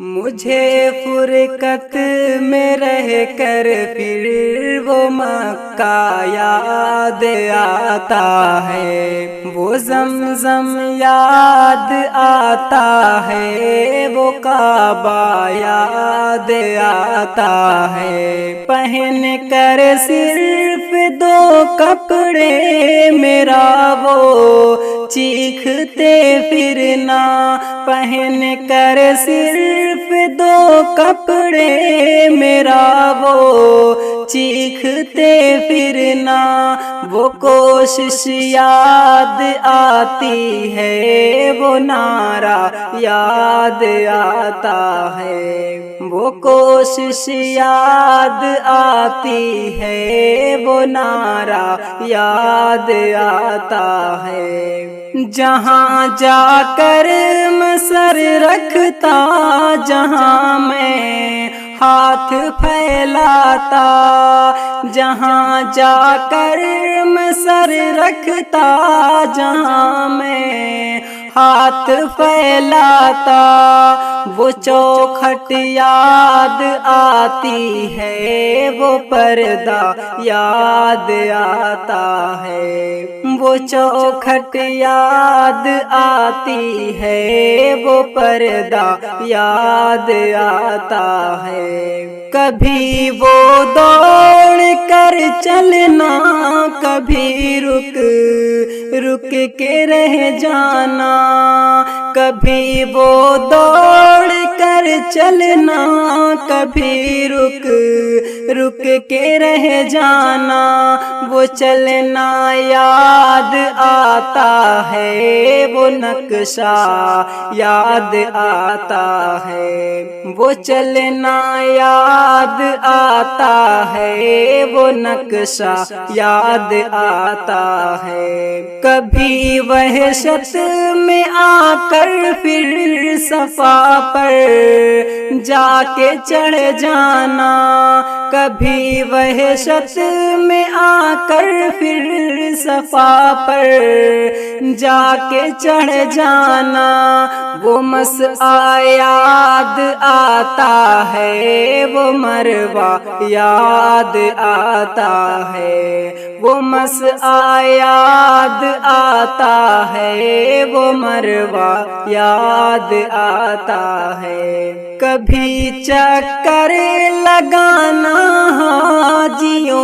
مجھے فرقت میں رہ کر پھر وہ مکہ یاد آتا ہے، وہ زمزم یاد آتا ہے، وہ کعبہ یاد آتا ہے۔ پہن کر صرف دو کپڑے میرا وہ چیختے پھرنا، پہن کر صرف دو کپڑے میرا وہ چیختے پھرنا، وہ کوشش یاد آتی ہے، وہ نعرہ یاد آتا ہے، وہ کوشش یاد آتی ہے، وہ نعرہ یاد آتا ہے۔ جہاں جا کر میں سر رکھتا، جہاں میں ہاتھ پھیلاتا، جہاں جا کر میں سر رکھتا، جہاں میں ہاتھ پھیلاتا، وہ چوکھٹ یاد آتی ہے، وہ پردہ یاد آتا ہے، وہ چوکھٹ یاد آتی ہے، وہ پردہ یاد آتا ہے۔ کبھی وہ دوڑ کر چلنا، کبھی رک کے رہ جانا، کبھی وہ دوڑ کر چلنا، کبھی رک کے رہ جانا، وہ چلنا یاد آتا ہے، وہ نقشہ یاد آتا ہے، وہ چلنا یاد آتا ہے، وہ نقشہ یاد آتا ہے۔ کبھی وحشت میں آ کر پھر صفا پر جا کے چڑھ جانا، کبھی وحشت میں آ کر پھر صفا پر جا کے چڑھ جانا، وہ مسعی یاد آتا ہے، وہ مروہ یاد آتا ہے، وہ مسعی یاد آتا ہے، وہ مروہ یاد آتا ہے۔ کبھی چکر لگانا حاجیوں